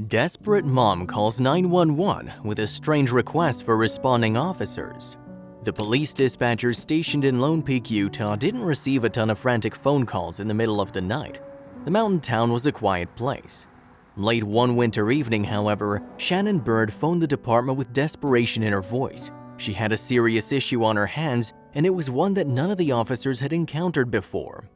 Desperate mom calls 911 with a strange request for responding officers. The police dispatchers stationed in Lone Peak, Utah didn't receive a ton of frantic phone calls in the middle of the night. The mountain town was a quiet place. Late one winter evening, however, Shannon Bird phoned the department with desperation in her voice. She had a serious issue on her hands, and it was one that none of the officers had encountered before.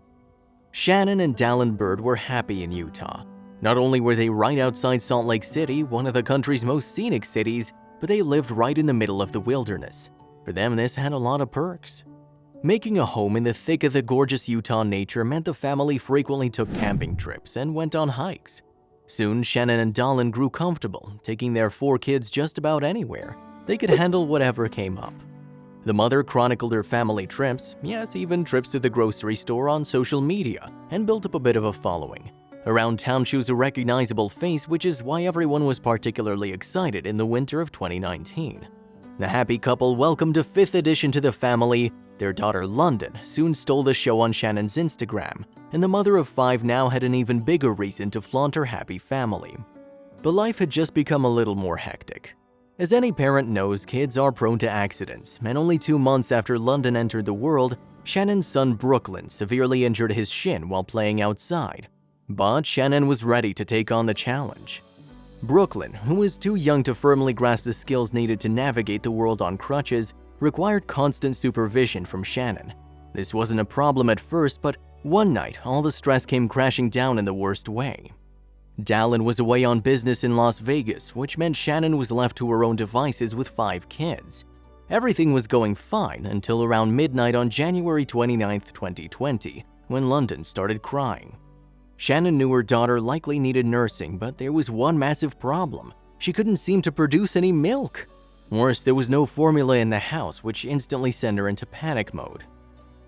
Shannon and Dallin Bird were happy in Utah. Not only were they right outside Salt Lake City, one of the country's most scenic cities, but they lived right in the middle of the wilderness. For them, this had a lot of perks. Making a home in the thick of the gorgeous Utah nature meant the family frequently took camping trips and went on hikes. Soon, Shannon and Dallin grew comfortable, taking their 4 kids just about anywhere. They could handle whatever came up. The mother chronicled her family trips, yes, even trips to the grocery store, on social media, and built up a bit of a following. Around town, she was a recognizable face, which is why everyone was particularly excited in the winter of 2019. The happy couple welcomed a 5th addition to the family. Their daughter London soon stole the show on Shannon's Instagram, and the mother of 5 now had an even bigger reason to flaunt her happy family. But life had just become a little more hectic. As any parent knows, kids are prone to accidents, and only 2 months after London entered the world, Shannon's son Brooklyn severely injured his shin while playing outside. But Shannon was ready to take on the challenge. Brooklyn, who was too young to firmly grasp the skills needed to navigate the world on crutches, required constant supervision from Shannon. This wasn't a problem at first, but one night, all the stress came crashing down in the worst way. Dallin was away on business in Las Vegas, which meant Shannon was left to her own devices with 5 kids. Everything was going fine until around midnight on January 29, 2020, when London started crying. Shannon knew her daughter likely needed nursing, but there was one massive problem. She couldn't seem to produce any milk. Worse, there was no formula in the house, which instantly sent her into panic mode.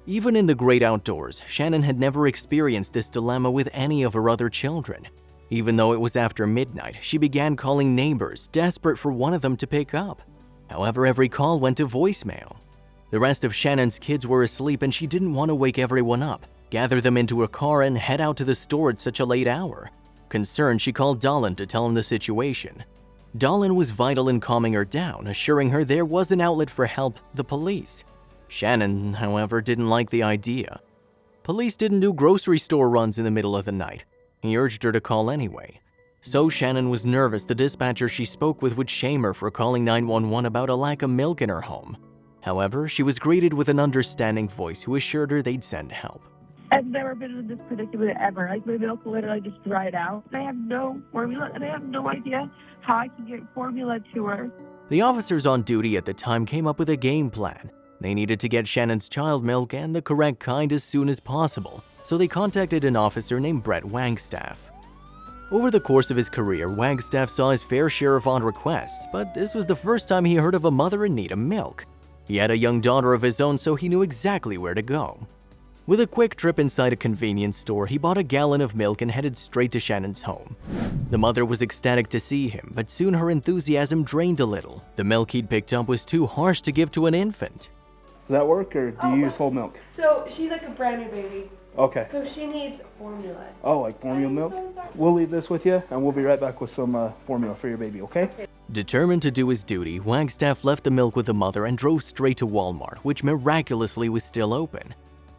Even in the great outdoors, Shannon had never experienced this dilemma with any of her other children. Even though it was after midnight, she began calling neighbors, desperate for one of them to pick up. However, every call went to voicemail. The rest of Shannon's kids were asleep, and she didn't want to wake everyone up, gather them into a car, and head out to the store at such a late hour. Concerned, she called Dallin to tell him the situation. Dallin was vital in calming her down, assuring her there was an outlet for help: the police. Shannon, however, didn't like the idea. Police didn't do grocery store runs in the middle of the night. He urged her to call anyway. So Shannon was nervous the dispatcher she spoke with would shame her for calling 911 about a lack of milk in her home. However, she was greeted with an understanding voice who assured her they'd send help. I've never been in this predicament ever. Like, my milk literally just dried out. I have no formula, and I have no idea how I can get formula to her. The officers on duty at the time came up with a game plan. They needed to get Shannon's child milk, and the correct kind, as soon as possible, so they contacted an officer named Brett Wagstaff. Over the course of his career, Wagstaff saw his fair share of odd requests, but this was the first time he heard of a mother in need of milk. He had a young daughter of his own, so he knew exactly where to go. With a quick trip inside a convenience store, he bought a gallon of milk and headed straight to Shannon's home. The mother was ecstatic to see him, but soon her enthusiasm drained a little. The milk he'd picked up was too harsh to give to an infant. Does that work, or do you use whole milk? So she's like a brand new baby. Okay. So she needs formula. Oh, like formula milk? So sorry. We'll leave this with you, and we'll be right back with some formula for your baby, okay? Determined to do his duty, Wagstaff left the milk with the mother and drove straight to Walmart, which miraculously was still open.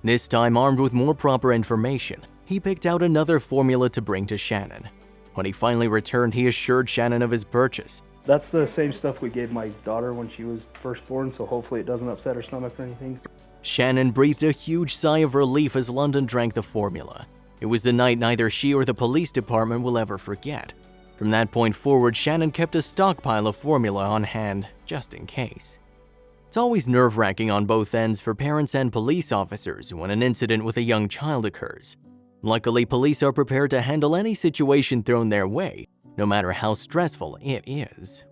This time, armed with more proper information, he picked out another formula to bring to Shannon. When he finally returned, he assured Shannon of his purchase. That's the same stuff we gave my daughter when she was first born, so hopefully it doesn't upset her stomach or anything. Shannon breathed a huge sigh of relief as London drank the formula. It was a night neither she or the police department will ever forget. From that point forward, Shannon kept a stockpile of formula on hand, just in case. It's always nerve-wracking on both ends for parents and police officers when an incident with a young child occurs. Luckily, police are prepared to handle any situation thrown their way, no matter how stressful it is.